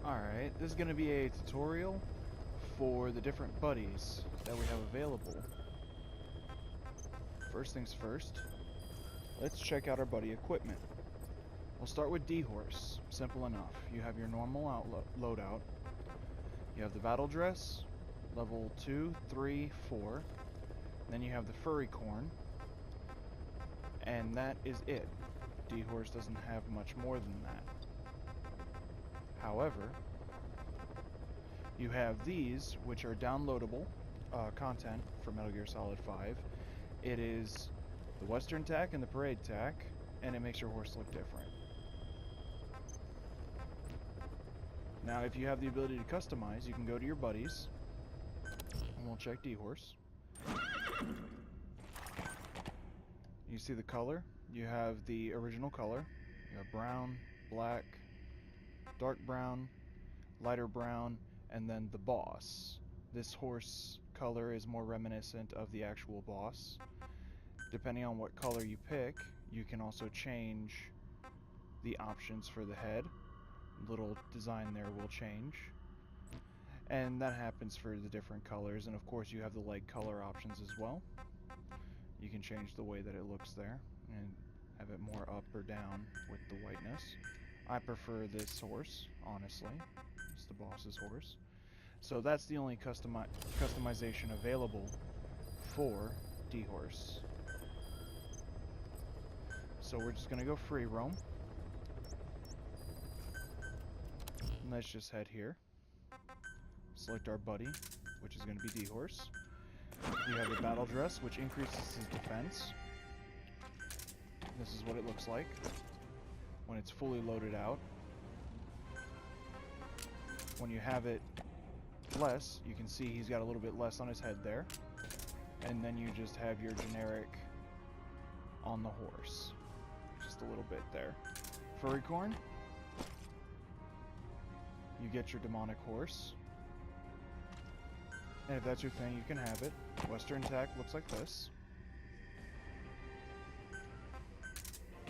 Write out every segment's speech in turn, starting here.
Alright, this is going to be a tutorial for the different buddies that we have available. First things first, let's check out our buddy equipment. We'll start with D-Horse. Simple enough. You have your normal loadout. You have the battle dress, level 2, 3, 4. Then you have the furry corn. And that is it. D-Horse doesn't have much more than that. However, you have these, which are downloadable content for Metal Gear Solid 5. It is the Western tack and the Parade tack, and it makes your horse look different. Now, if you have the ability to customize, you can go to your buddies, and we'll check D-Horse. You see the color? You have the original color. You have brown, black, dark brown, lighter brown, and then the boss. This horse color is more reminiscent of the actual boss. Depending on what color you pick, you can also change the options for the head. Little design there will change. And that happens for the different colors, and of course you have the leg color options as well. You can change the way that it looks there and have it more up or down with the whiteness. I prefer this horse, honestly. It's the boss's horse. So that's the only customization available for D-Horse. So we're just going to go free roam. And let's just head here. Select our buddy, which is going to be D-Horse. You have the battle dress, which increases his defense. This is what it looks like when it's fully loaded out. When you have it less, you can see he's got a little bit less on his head there. And then you just have your generic on the horse. Just a little bit there. Furry corn. You get your demonic horse. And if that's your thing, you can have it. Western tack looks like this.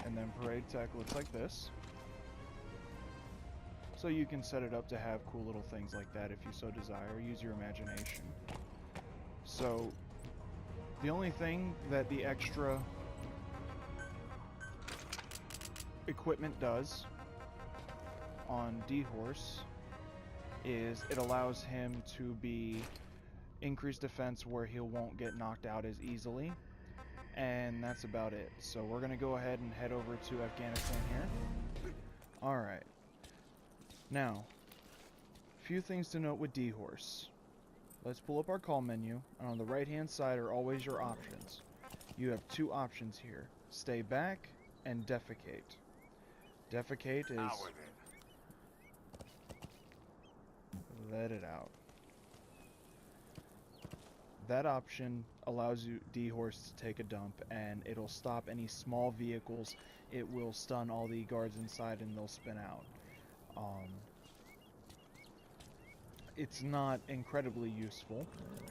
And then Parade tack looks like this. So you can set it up to have cool little things like that if you so desire. Use your imagination. So the only thing that the extra equipment does on D-Horse is it allows him to be increased defense where he won't get knocked out as easily. And that's about it. So we're going to go ahead and head over to Afghanistan here. Alright. Now, a few things to note with D-Horse. Let's pull up our call menu, and on the right hand side are always your options. You have two options here. Stay back and defecate. Defecate is let it out. That option allows you D-Horse to take a dump, and it'll stop any small vehicles. It will stun all the guards inside and they'll spin out. It's not incredibly useful.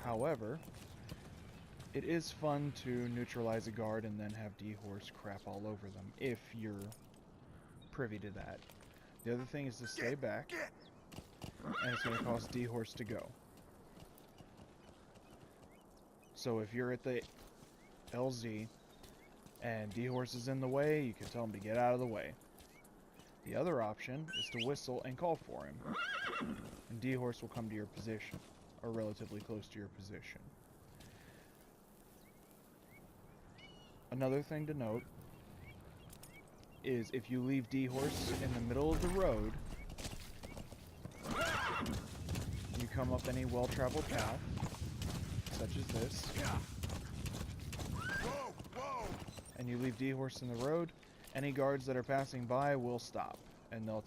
However, it is fun to neutralize a guard and then have D-Horse crap all over them, if you're privy to that. The other thing is to stay back, and it's going to cause D-Horse to go. So if you're at the LZ and D-Horse is in the way, you can tell him to get out of the way. The other option is to whistle and call for him, and D-Horse will come to your position, or relatively close to your position. Another thing to note is if you leave D-Horse in the middle of the road, you come up any well-traveled path, such as this, and you leave D-Horse in the road, any guards that are passing by will stop, and they'll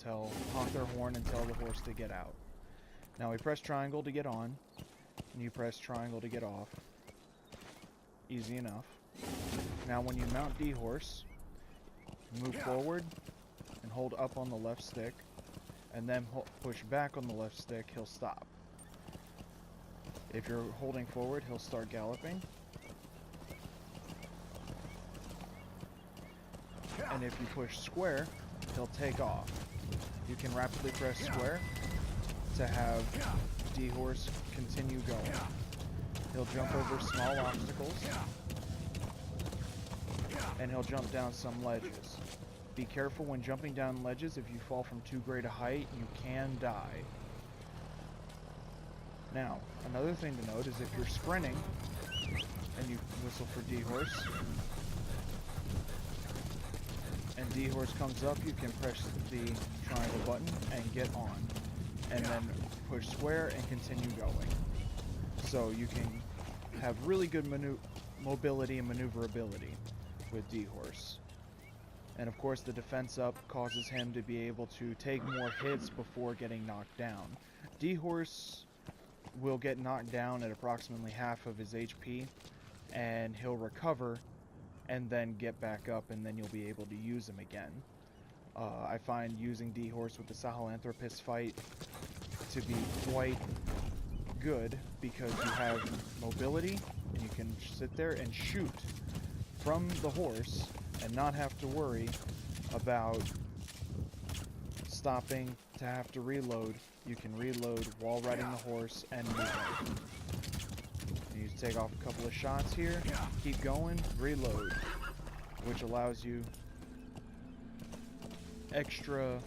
honk their horn and tell the horse to get out. Now we press triangle to get on, and you press triangle to get off. Easy enough. Now when you mount D-Horse, move forward and hold up on the left stick, and then push back on the left stick, he'll stop. If you're holding forward, he'll start galloping. And if you push square, he'll take off. You can rapidly press square to have D-Horse continue going. He'll jump over small obstacles, and he'll jump down some ledges. Be careful when jumping down ledges. If you fall from too great a height, you can die. Now, another thing to note is if you're sprinting, and you whistle for D-Horse, and D-Horse comes up, you can press the triangle button and get on, and then push square and continue going. So you can have really good mobility and maneuverability with D-Horse. And of course the defense up causes him to be able to take more hits before getting knocked down. D-Horse will get knocked down at approximately half of his HP, and he'll recover and then get back up, and then you'll be able to use him again. I find using D-Horse with the Sahelanthropus fight to be quite good because you have mobility and you can sit there and shoot from the horse and not have to worry about stopping to have to reload. You can reload while riding the horse and moving. You take off a couple of shots here, keep going, reload, which allows you extra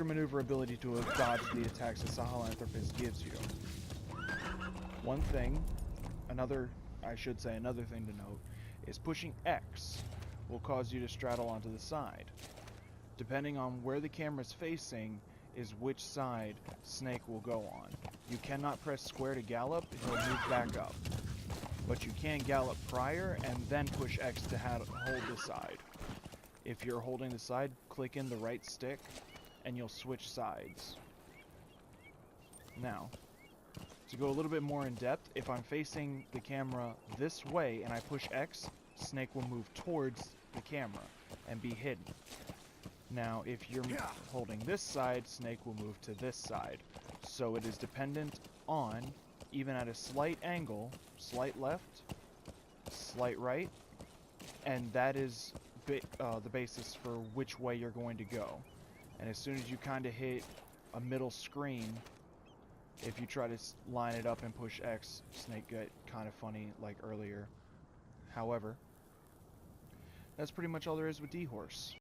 maneuverability to dodge the attacks that Sahelanthropus gives you. Another thing to note is pushing X will cause you to straddle onto the side. Depending on where the camera's facing is which side Snake will go on. You cannot press square to gallop, he'll move back up. But you can gallop prior and then push X to hold the side. If you're holding the side, click in the right stick and you'll switch sides. Now, to go a little bit more in depth, if I'm facing the camera this way and I push X, Snake will move towards the camera and be hidden. Now, if you're holding this side, Snake will move to this side. So it is dependent on, even at a slight angle, slight left, slight right, and that is the basis for which way you're going to go. And as soon as you kind of hit a middle screen, if you try to line it up and push X, Snake get kind of funny like earlier. However, that's pretty much all there is with D-Horse.